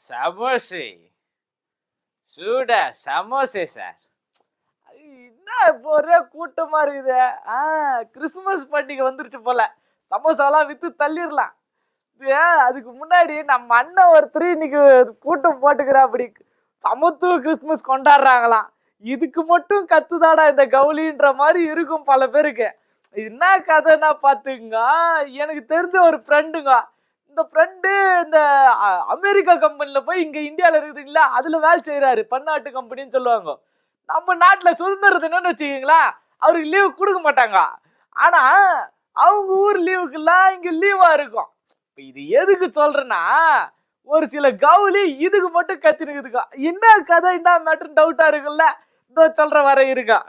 சமோசை சூட சமோசை சார். என்ன இப்போ ஒரே கூட்டமா இருக்குது. கிறிஸ்துமஸ் பண்டிகை வந்துருச்சு போல. சமோசாலாம் வித்து தள்ளிடலாம். அதுக்கு முன்னாடி நம்ம அண்ணன் ஒருத்தர் இன்னைக்கு கூட்டம் போட்டுக்கிறா. அப்படி சமத்துவ கிறிஸ்துமஸ் கொண்டாடுறாங்களாம். இதுக்கு மட்டும் கத்துதாடா இந்த கவுலின்ற மாதிரி இருக்கும் பல பேருக்கு. என்ன கதைன்னா பாத்துங்க, எனக்கு தெரிஞ்ச ஒரு ஃப்ரெண்டுங்க. இந்த ஃப்ரெண்டு இந்த அமெரிக்கா கம்பெனில போய் இங்க இந்தியாவில இருக்குதுங்களா, அதுல வேலை செய்யறாரு. பன்னாட்டு கம்பெனின்னு சொல்லுவாங்க. நம்ம நாட்டுல சுதந்திர தினம்னு வச்சுக்கீங்களா, அவருக்கு லீவு கொடுக்க மாட்டாங்க. ஆனா அவங்க ஊர் லீவுக்கெல்லாம் இங்க லீவா இருக்கும். இது எதுக்கு சொல்றேன்னா, ஒரு சில கவுலி இதுக்கு மட்டும் கத்தினுக்குதுக்கா. என்ன கதை என்ன மேட்டர் டவுட்டா இருக்குல்ல, இதோ சொல்ற வர இருக்கா.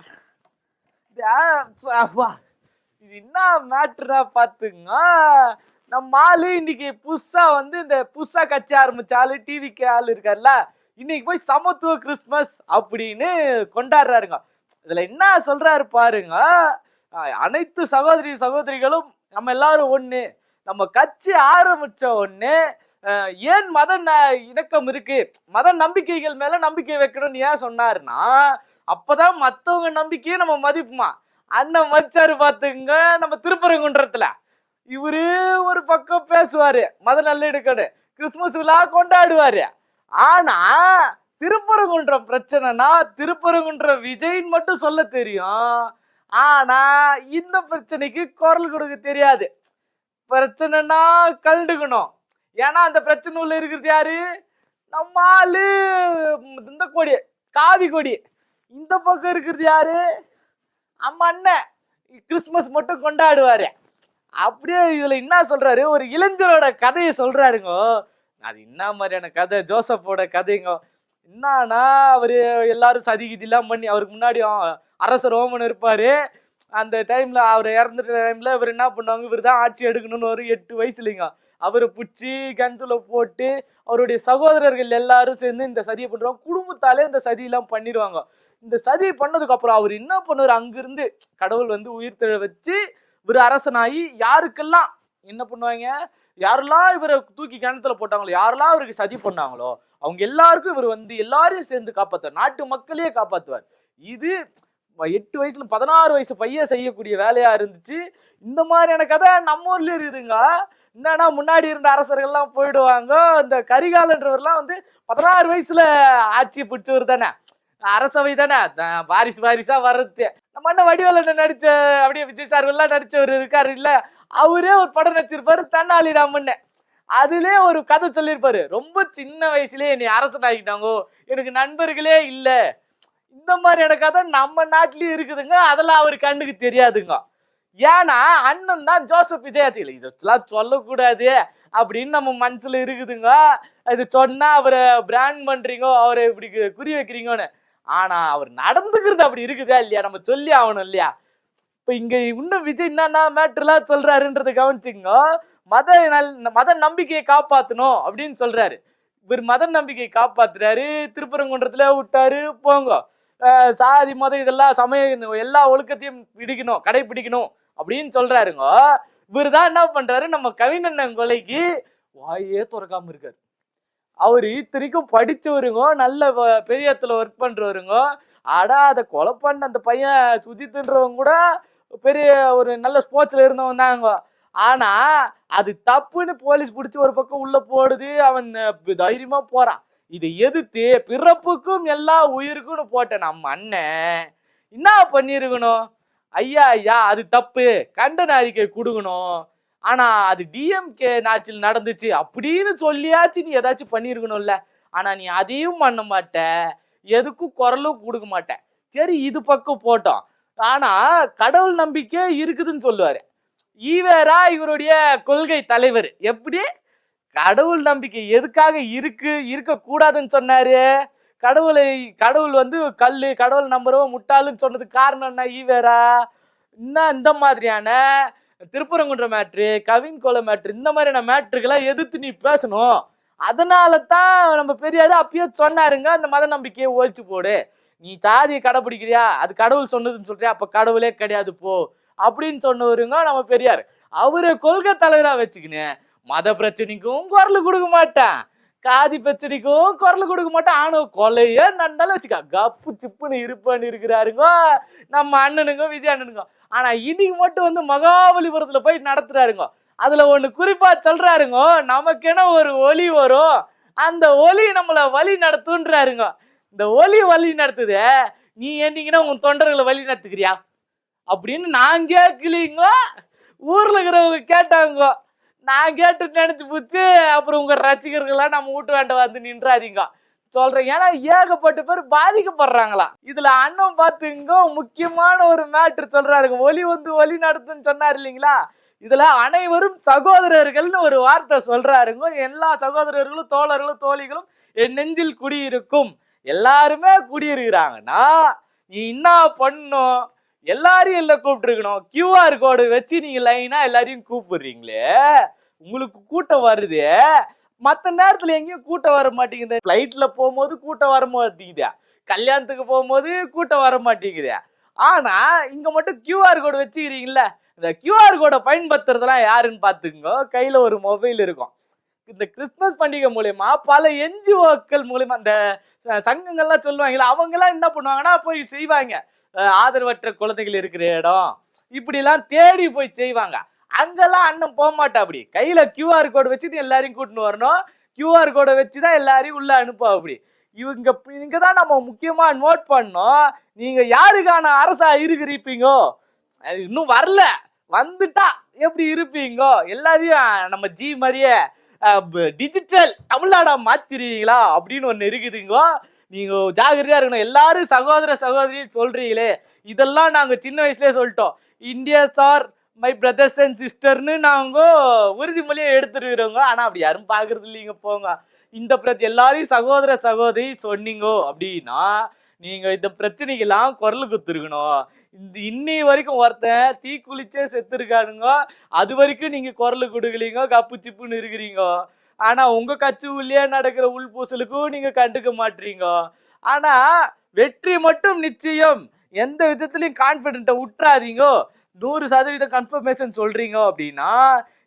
இது என்ன மேட்டரா பாத்துங்க. நம்ம ஆளு இன்னைக்கு புதுசா வந்து இந்த புதுசா கட்சி ஆரம்பிச்ச ஆளு, டிவிக்கு ஆளு இருக்காருல்ல, இன்னைக்கு போய் சமத்துவ கிறிஸ்துமஸ் அப்படின்னு கொண்டாடுறாருங்க. இதுல என்ன சொல்றாரு பாருங்க. அனைத்து சகோதரி சகோதரிகளும் நம்ம எல்லாரும் ஒண்ணு, நம்ம கட்சி ஆரம்பிச்ச ஒண்ணு, ஏன் மத இணக்கம் இருக்கு, மத நம்பிக்கைகள் மேல நம்பிக்கை வைக்கணும்னு ஏன் சொன்னாருன்னா, அப்பதான் மத்தவங்க நம்பிக்கையை நம்ம மதிப்புமா. அண்ணன் மச்சாரு பாத்துங்க. நம்ம திருப்பரங்குன்றத்துல இவரு ஒரு பக்கம் பேசுவாரு, மத நல்லிணக்கம்னு கிறிஸ்துமஸ் விழா கொண்டாடுவாரு. ஆனா திருப்பரங்குன்றம் பிரச்சனைனா திருப்பரங்குன்றம் விஜய்ன்னு மட்டும் சொல்ல தெரியும். ஆனா இந்த பிரச்சனைக்கு குரல் கொடுக்க தெரியாது. பிரச்சனைனா கலந்துக்கணும். ஏன்னா அந்த பிரச்சனை உள்ள இருக்கிறது யாரு? நம்ம ஆளு இந்த கொடி, காவி கொடி. இந்த பக்கம் இருக்கிறது யாரு? அம்மா அண்ணன் கிறிஸ்துமஸ் மட்டும் கொண்டாடுவாரு. அப்படியே இதுல என்ன சொல்றாரு, ஒரு இளைஞரோட கதையை சொல்றாருங்க. அது என்ன மாதிரியான கதை? ஜோசப்போட கதைங்க. என்னன்னா, அவரு எல்லாரும் சதிகிதிலாம் பண்ணி, அவருக்கு முன்னாடி அரசர் ரோமன் இருப்பாரு. அந்த டைம்ல அவர் இறந்துட்ட டைம்ல இவர் என்ன பண்ணுவாங்க, இவர் தான் ஆட்சி எடுக்கணும்னு ஒரு 8 வயசுலங்க அவரை பிடிச்சி கிணத்துல போட்டு அவருடைய சகோதரர்கள் எல்லாரும் சேர்ந்து இந்த சதியை பண்றாங்க. குடும்பத்தாலே இந்த சதியெல்லாம் பண்ணிடுவாங்க. இந்த சதியை பண்ணதுக்கு அப்புறம் அவர் என்ன பண்ணுவார், அங்கிருந்து கடவுள் வந்து உயிர் தெழ வச்சு இவர் அரசனாகி யாருக்கெல்லாம் என்ன பண்ணுவாங்க, யாரெல்லாம் இவரை தூக்கி கிணத்துல போட்டாங்களோ, யாரெல்லாம் இவருக்கு சதி பண்ணாங்களோ அவங்க எல்லாருக்கும் இவர் வந்து எல்லாரையும் சேர்ந்து காப்பாற்றுவார். நாட்டு மக்களையே காப்பாற்றுவார். இது 8 வயசுல 16 வயசு பையன் செய்யக்கூடிய வேலையா இருந்துச்சு. இந்த மாதிரியான கதை நம்ம ஊர்லயும் இருக்குதுங்க. என்னன்னா, முன்னாடி இருந்த அரசர்கள்லாம் போயிடுவாங்க. இந்த கரிகாலன்றவர்லாம் வந்து 16 வயசுல ஆட்சியை பிடிச்சவர் தானே, அரசவை தானே, வாரிசா வர்றது. நம்ம அண்ணன் வடிவேலன் நடிச்ச, அப்படியே விஜய் சார் எல்லாம் நடிச்சவர் இருக்காரு இல்ல, அவரே ஒரு படம் நடிச்சிருப்பாரு தெனாலிராமன். அதுலயே ஒரு கதை சொல்லியிருப்பாரு, ரொம்ப சின்ன வயசுலயே என்னை அரசன் ஆகிட்டாங்கோ, எனக்கு நண்பர்களே இல்ல. இந்த மாதிரியான கதை நம்ம நாட்டிலயும் இருக்குதுங்க. அதெல்லாம் அவரு கண்ணுக்கு தெரியாதுங்க. ஏன்னா அண்ணன் தான் ஜோசப் விஜயாச்சிகள். இதெல்லாம் சொல்லக்கூடாது அப்படின்னு நம்ம மனசுல இருக்குதுங்க. இது சொன்னா அவரை பிராண்ட் பண்றீங்க, அவரை இப்படி குறி வைக்கிறீங்கன்னு. ஆனா அவர் நடந்துக்கிறது அப்படி இருக்குதா இல்லையா, நம்ம சொல்லி ஆகணும் இல்லையா. இப்ப இங்க இன்னும் விஜய் என்னன்னா மேட்டர்லாம் சொல்றாருன்றதை கவனிச்சுங்க. மத நம்பிக்கையை காப்பாத்தணும் அப்படின்னு சொல்றாரு. இவர் மத நம்பிக்கையை காப்பாத்துறாரு. திருப்பரங்குன்றத்துல விட்டாரு போங்க, சாதி மதம் இதெல்லாம் சமய எல்லா ஒழுக்கத்தையும் பிடிக்கணும், கடைபிடிக்கணும் அப்படின்னு சொல்றாருங்க. இவர் தான் என்ன பண்றாரு, நம்ம கவிஞன் கொலைக்கு வாயே திறக்காம இருக்காரு. அவரு இத்தனைக்கும் படிச்சவருங்க, நல்ல பெரிய இடத்துல ஒர்க் பண்றவருங்க. அதை கொலை பண்ண அந்த பையன் சுஜித்ன்றவங்க கூட பெரிய ஒரு நல்ல ஸ்போர்ட்ஸ்ல இருந்தவன் தாங்க. ஆனா அது தப்புன்னு போலீஸ் பிடிச்சி ஒரு பக்கம் உள்ள போடுது. அவன் தைரியமா போறான். இதை எதிர்த்து பிறப்புக்கும் எல்லா உயிருக்கும்னு போட்ட நம்ம அண்ணன் என்ன பண்ணிருக்கணும், ஐயா அது தப்பு, கண்டன அறிக்கை கொடுக்கணும். ஆனா அது டிஎம்கே ஆட்சியில் நடந்துச்சு அப்படின்னு சொல்லியாச்சு நீ ஏதாச்சும் பண்ணிருக்கணும்ல. ஆனா நீ அதையும் பண்ண மாட்ட, எதுக்கும் குரலும் கொடுக்க மாட்ட. சரி, இது பக்கம் போட்டோம். ஆனா கடவுள் நம்பிக்கை இருக்குதுன்னு சொல்லுவாரு. ஈவேரா இவருடைய கொள்கை தலைவர். எப்படி கடவுள் நம்பிக்கை எதுக்காக இருக்கக்கூடாதுன்னு சொன்னாரு? கடவுள் வந்து கல்லு, கடவுள் நம்புறவன் முட்டாளுன்னு சொன்னதுக்கு காரணம் என்ன? ஈவேரா. இன்னும் இந்த மாதிரியான திருப்பரங்குன்ற மேட்ரு, கவின் கொலை மேட்ரு, இந்த மாதிரியான மேட்ருக்கெல்லாம் எதிர்த்து நீ பேசணும். அதனால தான் நம்ம பெரியாரு அப்பயே சொன்னாருங்க, அந்த மத நம்பிக்கையை ஒழிச்சு போடு. நீ சாதியை கடைபிடிக்கிறியா, அது கடவுள் சொன்னதுன்னு சொல்றியா, அப்ப கடவுளே கிடையாது போ அப்படின்னு சொன்னவருங்க நம்ம பெரியார். அவரை கொள்கை தலைவரா வச்சுக்கின்னு மத பிரச்சனைக்கும் குரல் கொடுக்க மாட்டேன், காதி பிரச்சனைக்கும் குரல் கொடுக்க மாட்டோம். ஆணும் கொலையே நடந்தாலும் வச்சுக்கா கப்பு சிப்புன்னு இருப்பான்னு இருக்கிறாருங்க நம்ம அண்ணனுங்க, விஜய் அண்ணனுங்க. ஆனா இன்னைக்கு மட்டும் வந்து மகாபலிபுரத்துல போய் நடத்துறாருங்க. அதுல ஒண்ணு குறிப்பா சொல்றாருங்க, நமக்கென ஒரு ஒலி வரும், அந்த ஒலி நம்மள வழி நடத்துன்றாருங்க. இந்த ஒலி வழி நடத்துது, நீ என்னைக்குன்னா உன் தொண்டர்களை வழி நடத்துக்கிறியா அப்படின்னு நான் கேட்கலீங்க. ஊர்ல இருக்கிறவங்க கேட்டாங்க, நான் கேட்டு நினைச்சு போச்சு. அப்புறம் உங்க ரசிகர்கள்லாம் நம்ம வீட்டு வேண்ட வந்து நின்றாதீங்க சொல்றேன். ஏன்னா ஏகப்பட்ட பேர் பாதிக்கப்படுறாங்களா. இதுல அண்ணன் பாத்துங்க முக்கியமான ஒரு மேட்ரு சொல்றாருங்க. ஒலி வந்து ஒலி நடத்துன்னு சொன்னார் இல்லைங்களா. இதுல அனைவரும் சகோதரர்கள்னு ஒரு வார்த்தை சொல்றாருங்க. எல்லா சகோதரர்களும் தோழர்களும் தோழிகளும் என் நெஞ்சில் குடியிருக்கும். எல்லாருமே குடியிருக்கிறாங்கன்னா நீ என்ன பண்ணும், எல்லாரையும் எல்லாம் கூப்பிட்டுருக்கணும். QR கோடு வச்சு நீங்க லைனா எல்லாரையும் கூப்பிடுறீங்களே, உங்களுக்கு கூட்டம் வருது. மற்ற நேரத்துல எங்கேயும் கூட்டம் வர மாட்டேங்குது. ஃபிளைட்ல போகும்போது கூட்டம் வர மாட்டேங்குது, கல்யாணத்துக்கு போகும்போது கூட்டம் வர மாட்டேங்குது. ஆனா இங்க மட்டும் QR கோடு வச்சுக்கிறீங்கல்ல. இந்த QR கோடை பயன்படுத்துறதுலாம் யாருன்னு பாத்துக்கோ. கையில ஒரு மொபைல் இருக்கும். இந்த கிறிஸ்துமஸ் பண்டிகை மூலயமா பல NGOக்கள் மூலயமா இந்த சங்கங்கள்லாம் சொல்லுவாங்கல்ல, அவங்க எல்லாம் என்ன பண்ணுவாங்கன்னா போய் செய்வாங்க. ஆதரவற்ற குழந்தைகள் இருக்கிற இடம் இப்படி எல்லாம் தேடி போய் செய்வாங்க. அங்கெல்லாம் அண்ணன் போக மாட்டா. அப்படி கையில QR கோடு வச்சுட்டு எல்லாரையும் கூட்டின்னு வரணும். QR கோடை வச்சுதான் எல்லாரையும் உள்ள அனுப்பா. அப்படி இங்கதான் நம்ம முக்கியமா நோட் பண்ணோம். நீங்க யாருக்கான அரசா இருக்கிறீப்பீங்கோ, இன்னும் வரல, வந்துட்டா எப்படி இருப்பீங்கோ, எல்லாரையும் நம்ம ஜி மாதிரியே டிஜிட்டல் தமிழ்நாடா மாத்திருவீங்களா அப்படின்னு ஒண்ணு இருக்குதுங்கோ. நீங்க ஜாகிரதையா இருக்கணும். எல்லாரும் சகோதர சகோதரி சொல்றீங்களே, இதெல்லாம் நாங்க சின்ன வயசுலயே சொல்லிட்டோம். Indians are my brothers and சிஸ்டர்னு நாங்க உறுதிமொழியை எடுத்துருக்கிறோங்க. ஆனா அப்படி யாரும் பாக்குறது இல்லைங்க. போங்க, இந்த எல்லாரையும் சகோதர சகோதரி சொன்னீங்க அப்படின்னா நீங்க இந்த பிரச்சனைக்கெல்லாம் குரல் குத்துருக்கணும். இந்த இன்னி வரைக்கும் ஒருத்தன் தீ குளிச்சே செத்துருக்கானுங்க, அது வரைக்கும் நீங்க குரல் கொடுக்கலீங்க, கப்பு சிப்புன்னு இருக்கிறீங்க. ஆனா உங்க கட்சி உள்ளே நடக்கிற உள்பூசலுக்கும் நீங்க கண்டுக்க மாட்டீங்க. ஆனா வெற்றி மட்டும் நிச்சயம், எந்த விதத்திலையும் கான்பிடென்ட்டை விட்டுறாதீங்க. 100% கன்ஃபர்மேஷன் சொல்றீங்க அப்படின்னா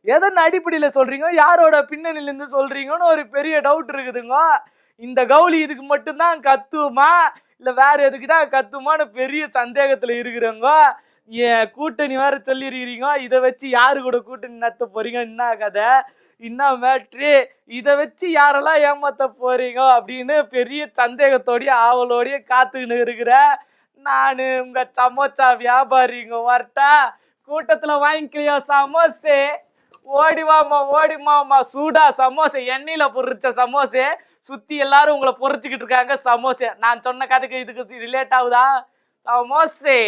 எதன் அடிப்படையில சொல்றீங்க, யாரோட பின்னணியில இருந்து சொல்றீங்கன்னு ஒரு பெரிய டவுட் இருக்குதுங்க. இந்த கவுளி இதுக்கு மட்டும்தான் கத்துமா இல்ல வேற எதுக்குதான் கத்துமான்னு பெரிய சந்தேகத்துல இருக்கிறவங்க. ஏன் கூட்டணி வேற சொல்லிருக்கிறீங்க, இதை வச்சு யாரு கூட கூட்டணி நடத்த போறீங்க, என்ன கதை, என்ன மேட்ரு, இதை வச்சு யாரெல்லாம் ஏமாத்த போறீங்க அப்படின்னு பெரிய சந்தேகத்தோடய ஆவலோடய காத்துக்கின்னு இருக்கிற நானு உங்க சமோசா வியாபாரிங்க வரட்டா. கூட்டத்துல வாங்கிக்கலையோ சமோசே, ஓடிவாமா சூடா சமோசை, எண்ணெயில பொறிச்ச சமோசை, சுத்தி எல்லாரும் உங்களை பொறிச்சுக்கிட்டு இருக்காங்க சமோசை. நான் சொன்ன கதைக்கு இதுக்கு ரிலேட் ஆகுதா சமோசே?